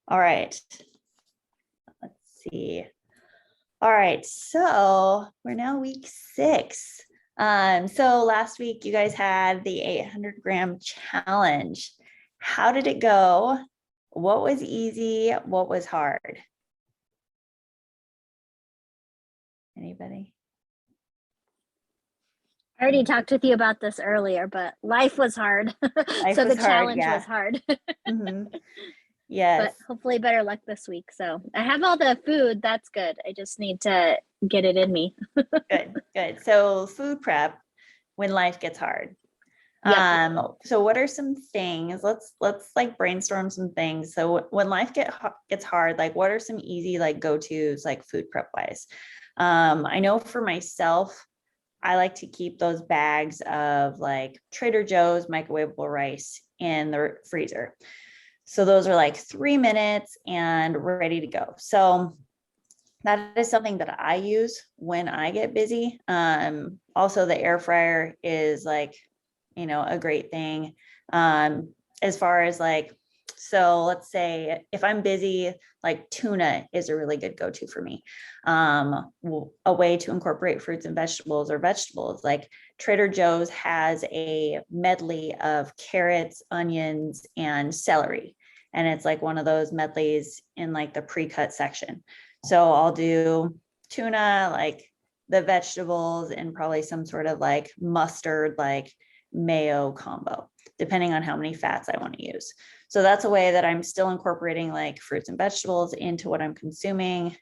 All right. Let's see. All right, so we're now week 6. So last week you guys had the 800-gram challenge. How did it go? What was easy? What was hard? Anybody? I already talked with you about this earlier, but life was hard. Life So was the hard, challenge yeah. was hard, Mhm. but Yes, hopefully better luck this week. So I have all the food. That's good. I just need to get it in me. good. So food prep when life gets hard. Yep. So what are some things? Let's like brainstorm some things. So when life gets hard, like what are some easy like go-tos like food prep wise? I know for myself, I like to keep those bags of like Trader Joe's microwavable rice in the freezer. So those are like 3 minutes and ready to go. So that is something that I use when I get busy. Also the air fryer is like, a great thing. As far as like, so let's say if I'm busy, like tuna is a really good go-to for me. A way to incorporate fruits and vegetables or vegetables, like Trader Joe's has a medley of carrots, onions, and celery. And it's like one of those medleys in like the pre-cut section. So I'll do tuna, like the vegetables, and probably some sort of like mustard, like mayo combo, depending on how many fats I want to use. So that's a way that I'm still incorporating like fruits and vegetables into what I'm consuming.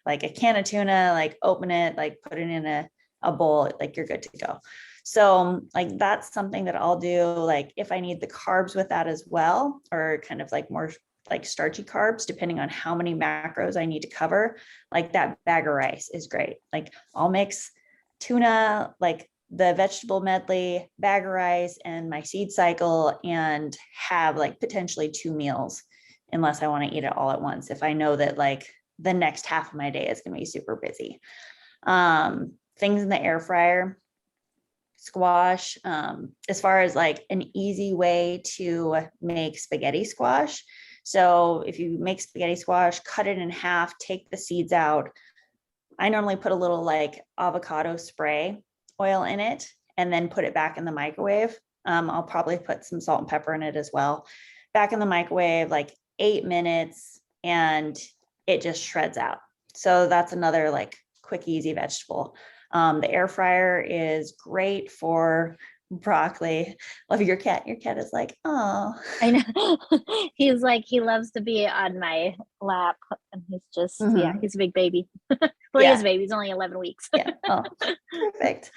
Like a can of tuna, like open it, like put it in a bowl, like you're good to go. So like that's something that I'll do, like if I need the carbs with that as well, or kind of like more like starchy carbs, depending on how many macros I need to cover, like that bag of rice is great. Like I'll mix tuna, like the vegetable medley, bag of rice, and my seed cycle, and have like potentially 2 meals, unless I want to eat it all at once. If I know that like the next half of my day is going to be super busy. Things in the air fryer, squash, as far as like an easy way to make spaghetti squash. So if you make spaghetti squash, cut it in half, take the seeds out. I normally put a little like avocado spray oil in it and then put it back in the microwave. I'll probably put some salt and pepper in it as well. Back in the microwave, like 8 minutes, and it just shreds out. So that's another like quick, easy vegetable. The air fryer is great for broccoli. Love your cat. Your cat is like, oh. I know. He's like, he loves to be on my lap, and he's just, yeah, he's a big baby. Well, he is a baby. He's only 11 weeks. Yeah. Oh, perfect.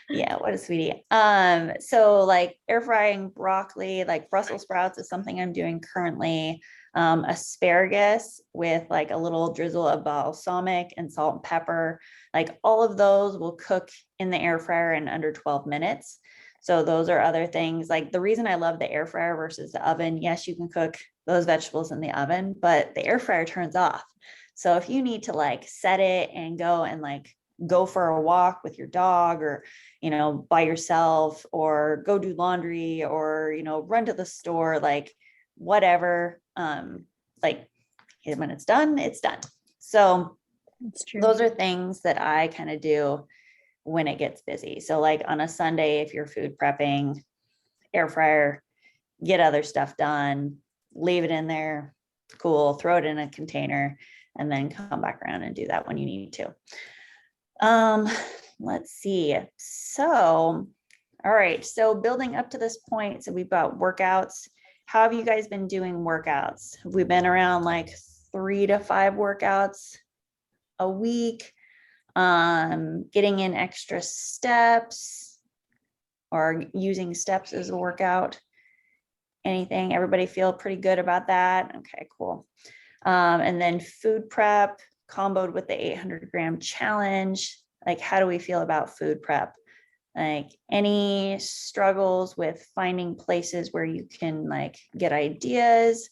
Yeah, what a sweetie. So like air frying broccoli, like Brussels sprouts is something I'm doing currently. Asparagus with like a little drizzle of balsamic and salt and pepper. Like all of those will cook in the air fryer in under 12 minutes. So those are other things. Like the reason I love the air fryer versus the oven, yes, you can cook those vegetables in the oven, but the air fryer turns off. So if you need to like set it and go and like go for a walk with your dog, or by yourself, or go do laundry, or run to the store, like whatever, like when it's done, it's done. So That's true. those are things that I kind of do when it gets busy. So like on a Sunday, if you're food prepping, air fryer, get other stuff done, leave it in there, cool, throw it in a container, and then come back around and do that when you need to. Let's see. So, all right. So building up to this point, so we've got workouts. How have you guys been doing workouts? Have we been around like 3 to 5 workouts a week? Getting in extra steps or using steps as a workout? Anything? Everybody feel pretty good about that? Okay, cool. And then food prep comboed with the 800-gram challenge. Like, how do we feel about food prep? Like, any struggles with finding places where you can like get ideas?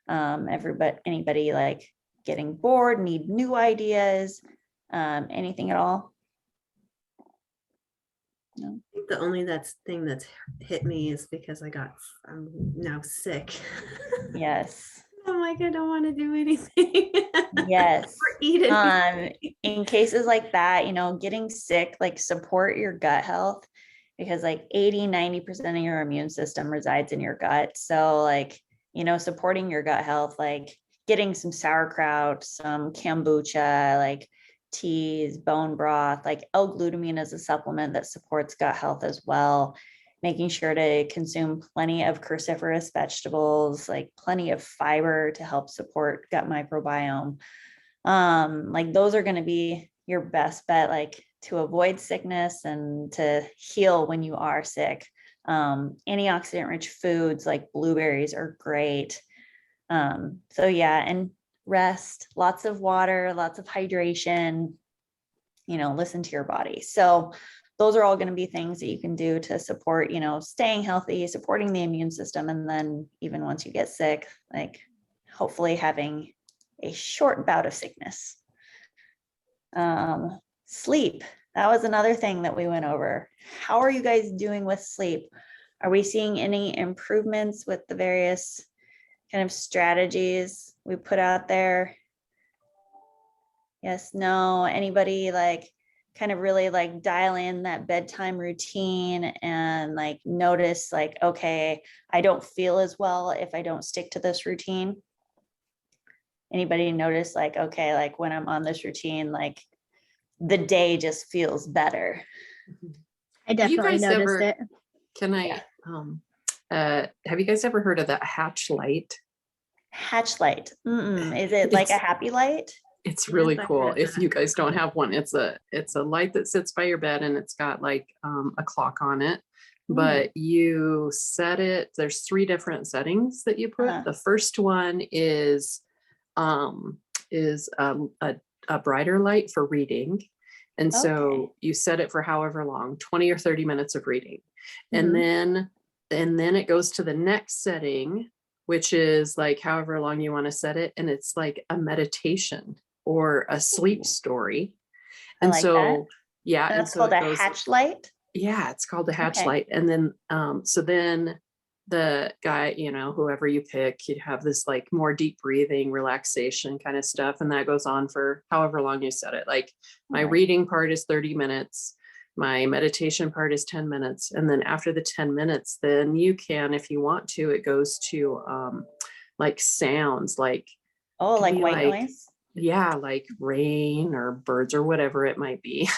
Anybody like getting bored, need new ideas? Anything at all? No. I think the only thing that's hit me is because I'm now sick. Yes. I'm like, I don't want to do anything. Yes. Or eat anything. In cases like that, getting sick, like support your gut health because like 80-90% of your immune system resides in your gut. So like, supporting your gut health, like getting some sauerkraut, some kombucha, like teas, bone broth, like L-glutamine is a supplement that supports gut health as well. Making sure to consume plenty of cruciferous vegetables, like plenty of fiber to help support gut microbiome. Like those are going to be your best bet, like to avoid sickness and to heal when you are sick. Antioxidant rich foods like blueberries are great. So yeah, and rest, lots of water, lots of hydration, listen to your body. So those are all going to be things that you can do to support, staying healthy, supporting the immune system. And then even once you get sick, like hopefully having a short bout of sickness. Sleep. That was another thing that we went over. How are you guys doing with sleep? Are we seeing any improvements with the various kind of strategies we put out there? Yes, no, anybody like kind of really like dial in that bedtime routine and like notice like, okay, I don't feel as well if I don't stick to this routine? Anybody notice like, okay, like when I'm on this routine, like the day just feels better? I definitely noticed it. Can I, have you guys ever heard of that Hatch light? Hatch light. Is it like a happy light? It's really cool. If you guys don't have one, it's a light that sits by your bed and it's got like a clock on it, but you set it, there's 3 different settings that you put. The first one is a brighter light for reading. And so you set it for however long, 20 or 30 minutes of reading. And then it goes to the next setting, which is like however long you want to set it. And it's like a meditation or a sleep story. And like so, that. yeah. That's called a Hatch light? Yeah, it's called the Hatch light. And then, so then the guy, whoever you pick, you'd have this like more deep breathing, relaxation kind of stuff. And that goes on for however long you set it. Like my reading part is 30 minutes. My meditation part is 10 minutes. And then after the 10 minutes, then you can, if you want to, it goes to like sounds like, like white noise. Yeah, like rain or birds or whatever it might be.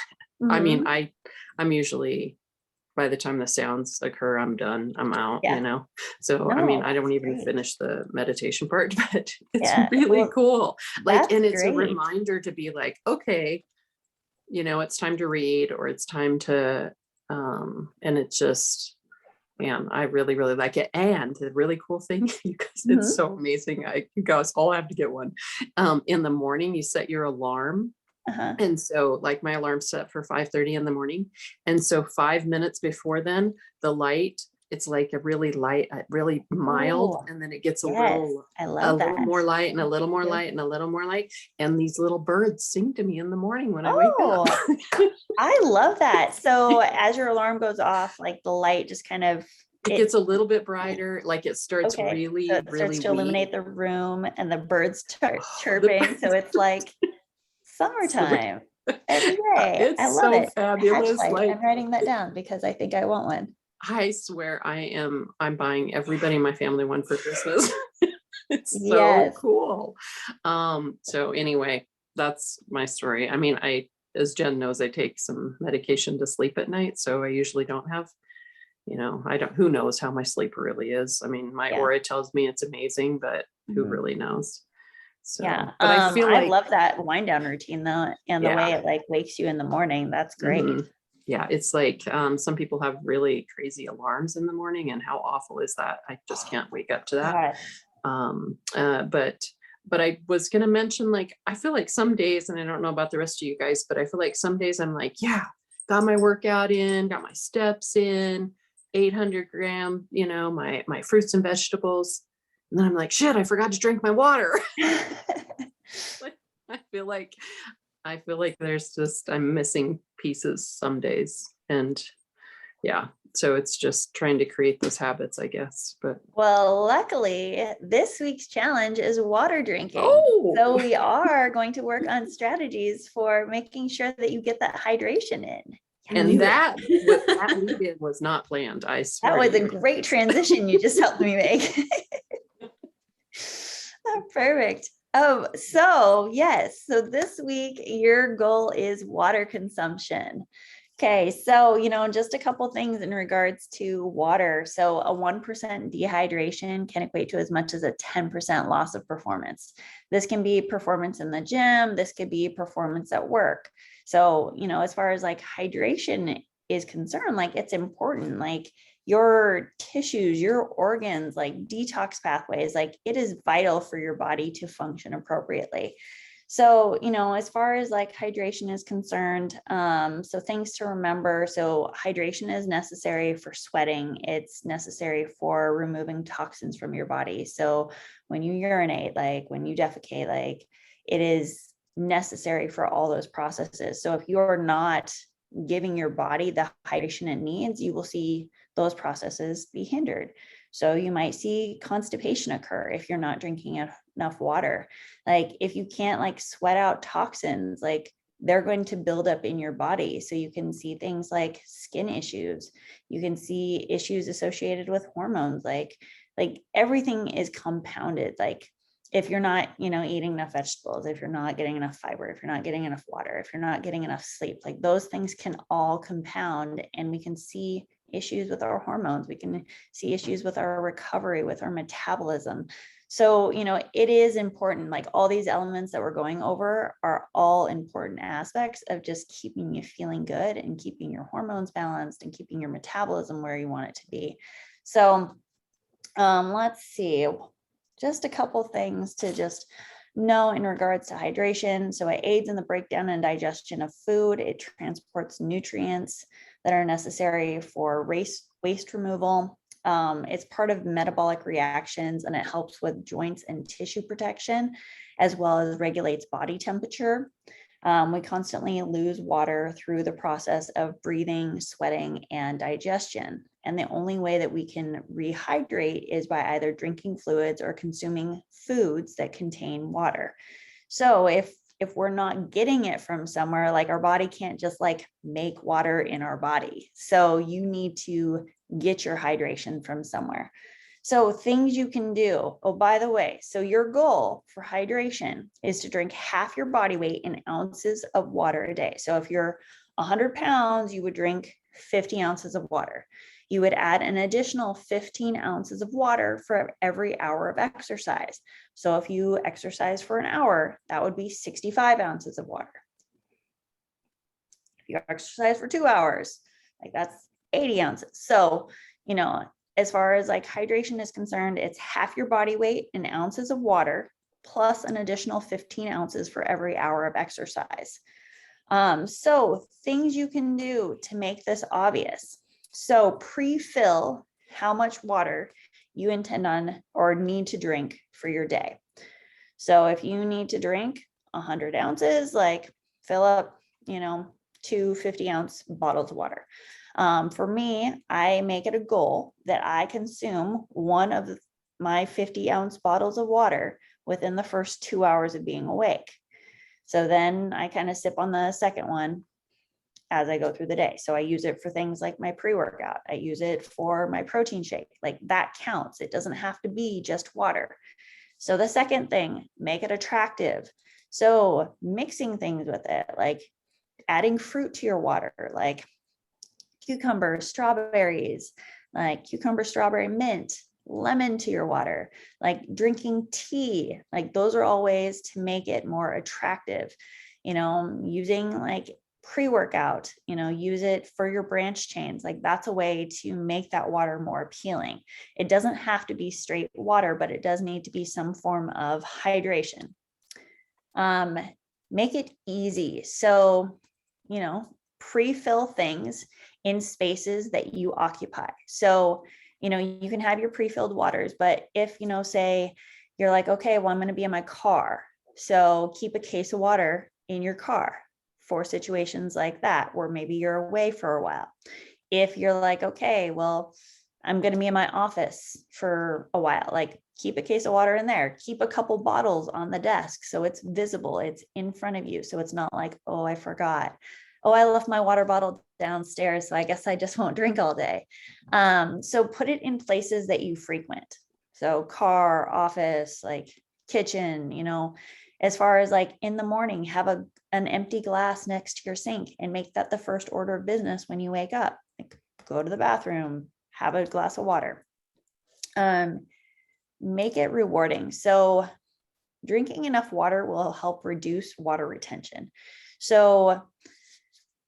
I mean, I'm usually, by the time the sounds occur, I'm done, I'm out, So, I mean, I don't even finish the meditation part, but it's really cool. Like, and it's a reminder to be like, okay, it's time to read or it's time to, and it's just, man, I really, really like it. And the really cool thing, you guys, it's so amazing. You guys all have to get one. In the morning, you set your alarm. And so like my alarm's set for 5:30 in the morning. And so 5 minutes before then, the light, it's like a really light, really mild. And then it gets a little more light and a little more light and a little more light. And these little birds sing to me in the morning when I wake up. I love that. So as your alarm goes off, like the light just kind of, it gets a little bit brighter, like it starts really, so it really starts to illuminate the room and the birds start chirping. So it's like summertime every day. I love it. Fabulous. Like, I'm writing that down because I think I want one. I swear I'm buying everybody in my family one for Christmas. It's so cool. So anyway, that's my story. I mean, as Jen knows, I take some medication to sleep at night. So I usually don't have, who knows how my sleep really is. I mean, my aura tells me it's amazing, but who really knows? So, but I feel like I love that wind down routine though. And the way it like wakes you in the morning. That's great. Yeah. It's like, some people have really crazy alarms in the morning, and how awful is that? I just can't wake up to that. But I was going to mention, like, I feel like some days, and I don't know about the rest of you guys, but I feel like some days I'm like, yeah, got my workout in, got my steps in, 800 gram, my fruits and vegetables. And then I'm like, shit, I forgot to drink my water. I feel like there's just, I'm missing pieces some days. And yeah, So it's just trying to create those habits, I guess. But well, luckily, this week's challenge is water drinking. Oh, So we are going to work on strategies for making sure that you get that hydration in. and that lead in was not planned. I swear. That was a great transition you just helped me make. Oh, perfect. So yes, so this week your goal is water consumption. Okay, so just a couple things in regards to water. So a 1% dehydration can equate to as much as a 10% loss of performance. This can be performance in the gym, this could be performance at work. So, as far as like hydration is concerned, like it's important, like your tissues, your organs, like detox pathways, like it is vital for your body to function appropriately. So, as far as like hydration is concerned, so things to remember. So hydration is necessary for sweating. It's necessary for removing toxins from your body. So when you urinate, like when you defecate, like it is necessary for all those processes. So if you're not giving your body the hydration it needs, you will see those processes be hindered. So you might see constipation occur if you're not drinking enough water. Like if you can't like sweat out toxins, like they're going to build up in your body. So you can see things like skin issues. You can see issues associated with hormones. Like everything is compounded. Like if you're not, eating enough vegetables, if you're not getting enough fiber, if you're not getting enough water, if you're not getting enough sleep, like those things can all compound, and we can see issues with our hormones. We can see issues with our recovery, with our metabolism. So, it is important, like all these elements that we're going over are all important aspects of just keeping you feeling good and keeping your hormones balanced and keeping your metabolism where you want it to be. So, let's see, just a couple things to just know in regards to hydration. So it aids in the breakdown and digestion of food. It transports nutrients that are necessary for waste removal. It's part of metabolic reactions, and it helps with joints and tissue protection, as well as regulates body temperature. We constantly lose water through the process of breathing, sweating, and digestion. And the only way that we can rehydrate is by either drinking fluids or consuming foods that contain water. So if we're not getting it from somewhere, like our body can't just like make water in our body. So you need to get your hydration from somewhere. So things you can do. Oh, by the way, so your goal for hydration is to drink half your body weight in ounces of water a day. So if you're 100 pounds, you would drink 50 ounces of water. You would add an additional 15 ounces of water for every hour of exercise. So if you exercise for an hour, that would be 65 ounces of water. If you exercise for 2 hours, like that's 80 ounces. So, as far as like hydration is concerned, it's half your body weight in ounces of water plus an additional 15 ounces for every hour of exercise. So things you can do to make this obvious. So pre-fill how much water you intend on or need to drink for your day. So if you need to drink 100 ounces, like fill up, 2 50-ounce bottles of water. For me, I make it a goal that I consume one of my 50-ounce bottles of water within the first 2 hours of being awake. So then I kind of sip on the second one as I go through the day. So I use it for things like my pre-workout. I use it for my protein shake. Like that counts. It doesn't have to be just water. So the second thing, make it attractive. So mixing things with it, like adding fruit to your water, like cucumber, strawberries, like cucumber, strawberry, mint, lemon to your water, like drinking tea, like those are all ways to make it more attractive. Using like pre-workout, use it for your branch chains. Like that's a way to make that water more appealing. It doesn't have to be straight water, but it does need to be some form of hydration. Make it easy. So, pre-fill things in spaces that you occupy. So, you can have your pre-filled waters, but if, say you're like, okay, well, I'm going to be in my car. So keep a case of water in your car for situations like that, where maybe you're away for a while. if you're like, okay, well, I'm going to be in my office for a while, like keep a case of water in there, keep a couple bottles on the desk so it's visible, it's in front of you. So it's not like, oh, I forgot. Oh, I left my water bottle downstairs, so I guess I just won't drink all day. So put it in places that you frequent. So car, office, like kitchen, as far as like in the morning, have an empty glass next to your sink and make that the first order of business when you wake up. Like, go to the bathroom, have a glass of water. Make it rewarding. So drinking enough water will help reduce water retention. So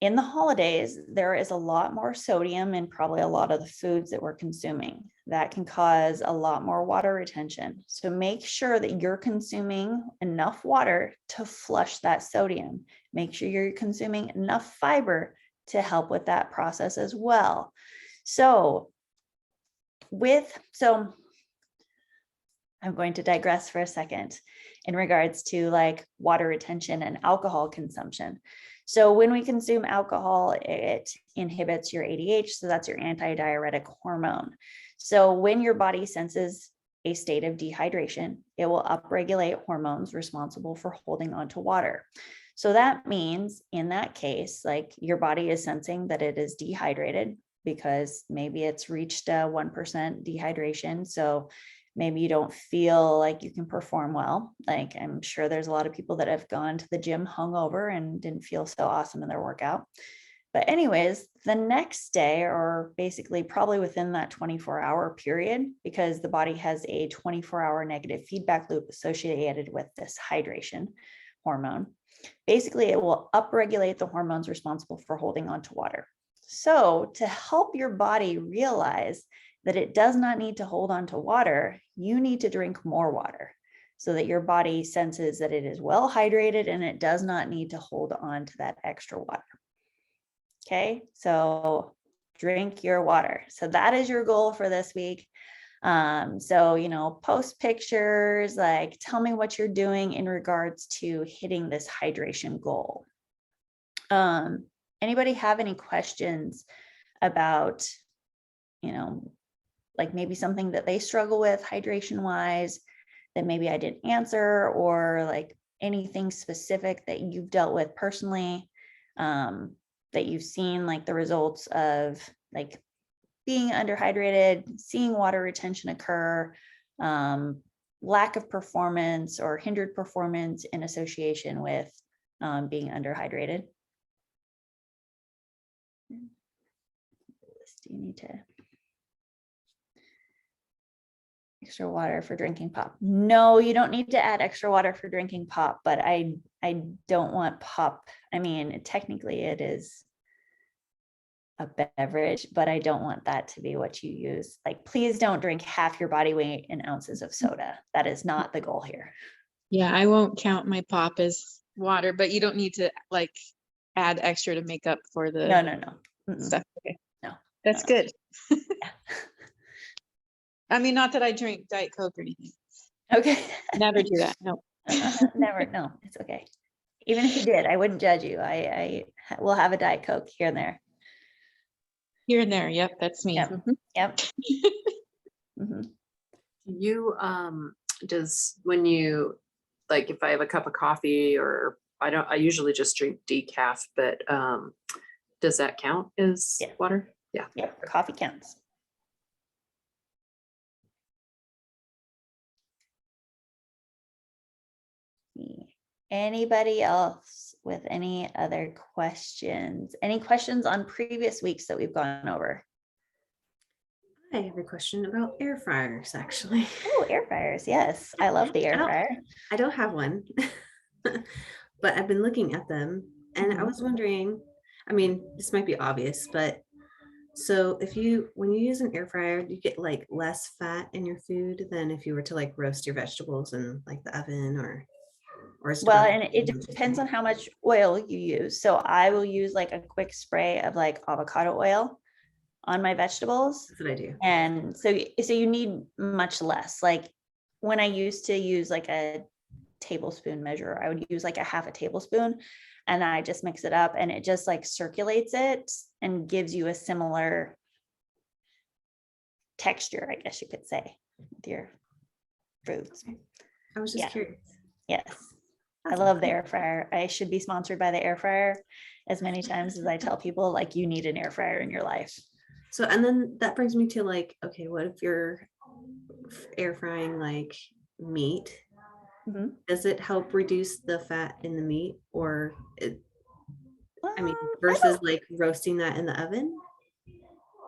in the holidays, there is a lot more sodium in probably a lot of the foods that we're consuming. That can cause a lot more water retention. So make sure that you're consuming enough water to flush that sodium. Make sure you're consuming enough fiber to help with that process as well. So I'm going to digress for a second in regards to like water retention and alcohol consumption. So when we consume alcohol, it inhibits your ADH, so that's your antidiuretic hormone. So when your body senses a state of dehydration, it will upregulate hormones responsible for holding onto water. So that means in that case, like your body is sensing that it is dehydrated because maybe it's reached a 1% dehydration. So maybe you don't feel like you can perform well. Like I'm sure there's a lot of people that have gone to the gym hungover and didn't feel so awesome in their workout. But anyways, the next day, or basically probably within that 24-hour period, because the body has a 24-hour negative feedback loop associated with this hydration hormone, basically it will upregulate the hormones responsible for holding on to water. So to help your body realize that it does not need to hold on to water, you need to drink more water so that your body senses that it is well hydrated and it does not need to hold on to that extra water. Okay, so drink your water. So that is your goal for this week. So, post pictures, like tell me what you're doing in regards to hitting this hydration goal. Anybody have any questions about, like maybe something that they struggle with hydration wise that maybe I didn't answer, or like anything specific that you've dealt with personally, that you've seen like the results of like being underhydrated, seeing water retention occur, lack of performance or hindered performance in association with being underhydrated. Do you need to extra water for drinking pop? No, you don't need to add extra water for drinking pop, but I don't want pop. I mean, technically it is a beverage, but I don't want that to be what you use. Like, please don't drink half your body weight in ounces of soda. That is not the goal here. Yeah, I won't count my pop as water, but you don't need to like add extra to make up for the no stuff. Okay. No, that's no. good. Yeah. I mean, not that I drink Diet Coke or anything. Okay. Never do that. No. Never. No, it's okay. Even if you did, I wouldn't judge you. I will have a Diet Coke here and there. Here and there. Yep. That's me. Yep. Mm-hmm. Yep. Mm-hmm. You, when you, like, if I have a cup of coffee or I usually just drink decaf, but does that count as water? Yeah. Yep. Coffee counts. Anybody else with any other questions? Any questions on previous weeks that we've gone over? I have a question about air fryers, actually. Oh, air fryers. Yes. I love the air fryer. I don't have one, but I've been looking at them and I was wondering, I mean, this might be obvious, but so when you use an air fryer, do you get like less fat in your food than if you were to like roast your vegetables in like the oven or well, and it depends on how much oil you use. So I will use like a quick spray of like avocado oil on my vegetables. That's what I do. And so you need much less. Like when I used to use like a tablespoon measure, I would use like a half a tablespoon. and I just mix it up, and it just like circulates it and gives you a similar texture, I guess you could say, with your foods. I was just Yeah. curious. Yes. I Awesome. love the air fryer. I should be sponsored by the air fryer as many times as I tell people, like, you need an air fryer in your life. So, and then that brings me to like, okay, what if you're air frying like meat? Mhm. Does it help reduce the fat in the meat, or I mean, I versus don't- like roasting that in the oven?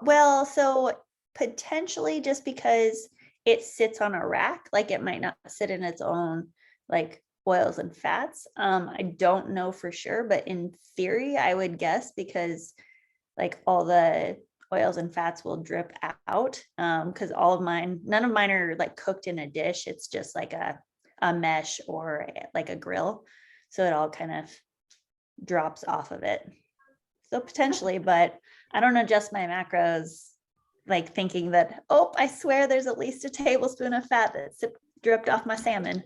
well, so potentially, just because it sits on a rack, like it might not sit in its own like oils and fats. I don't know for sure, but in theory, I would guess, because like all the oils and fats will drip out. Because none of mine are like cooked in a dish. It's just like a mesh or like a grill. So it all kind of drops off of it. So potentially, but I don't adjust my macros like thinking that, oh, I swear there's at least a tablespoon of fat that dripped off my salmon.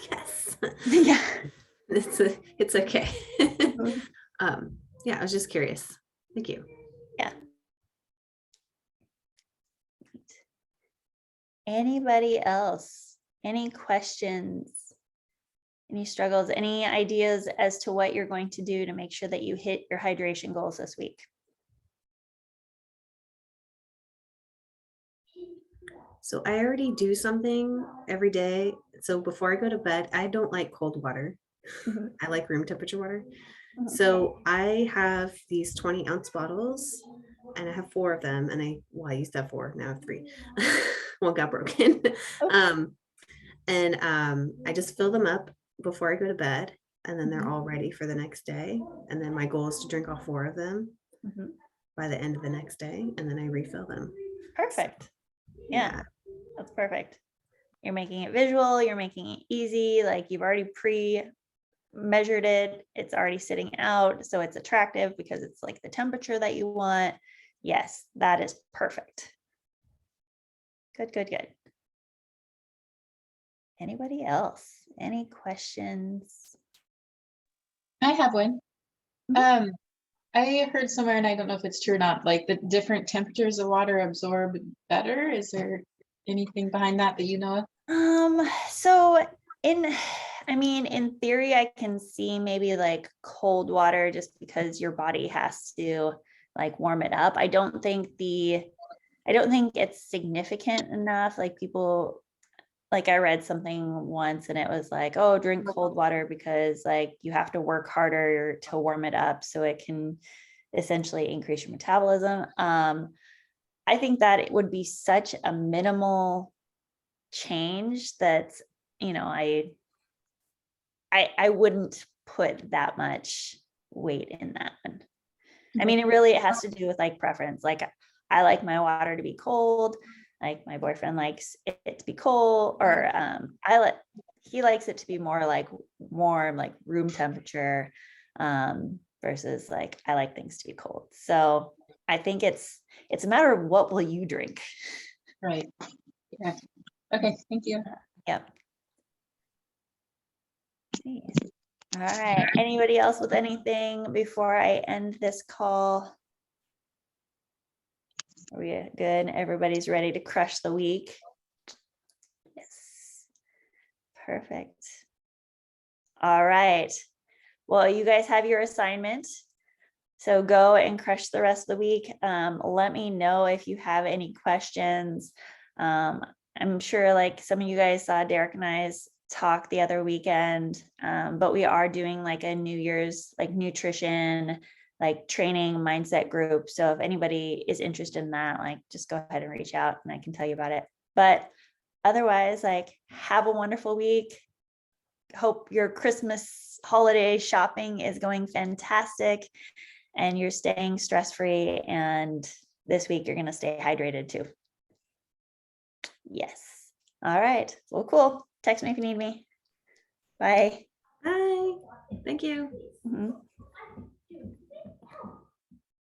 Yes. Yeah. It's okay. Mhm. Yeah, I was just curious. Thank you. Yeah. Anybody else? Any questions? Any struggles? Any ideas as to what you're going to do to make sure that you hit your hydration goals this week? So I already do something every day. So before I go to bed, I don't like cold water. Mhm. I like room temperature water. Mhm. So I have these 20-ounce bottles, and I have 4 of them. And I used to have 4, now I have 3. One got broken. Oh. I just fill them up before I go to bed, and then they're Mhm. all ready for the next day. And then my goal is to drink all 4 of them Mhm. by the end of the next day, and then I refill them. Perfect. Yeah, that's perfect. You're making it visual, you're making it easy, like you've already measured it, it's already sitting out, so it's attractive because it's like the temperature that you want. Yes, that is perfect. Good, good, good. Anybody else? Any questions? I have one. Mhm. I heard somewhere, and I don't know if it's true or not, like the different temperatures of water absorb better. Is there anything behind that you know of? So I mean, in theory, I can see maybe like cold water just because your body has to like warm it up. I don't think it's significant enough. Like people, like I read something once and it was like, oh, drink cold water because like you have to work harder to warm it up so it can essentially increase your metabolism. I think that it would be such a minimal change that, you know, I wouldn't put that much weight in that one. I mean, it has to do with like preference. Like I like my water to be cold. Like my boyfriend likes it to be cold, or he likes it to be more like warm, like room temperature, versus like I like things to be cold. So I think it's a matter of what will you drink. Right. Yeah. Okay. Thank you. Yep. All right. Anybody else with anything before I end this call? Are we good? Everybody's ready to crush the week? Yes. Perfect. All right. Well, you guys have your assignment. So go and crush the rest of the week. Let me know if you have any questions. I'm sure like some of you guys saw Derek and I's talk the other weekend, but we are doing like a New Year's like nutrition, like training mindset group. So if anybody is interested in that, like just go ahead and reach out and I can tell you about it. But otherwise, like have a wonderful week. Hope your Christmas holiday shopping is going fantastic and you're staying stress-free. And this week you're going to stay hydrated too. Yes. All right. Well, cool. Text me if you need me. Bye. Bye. Thank you. Mhm.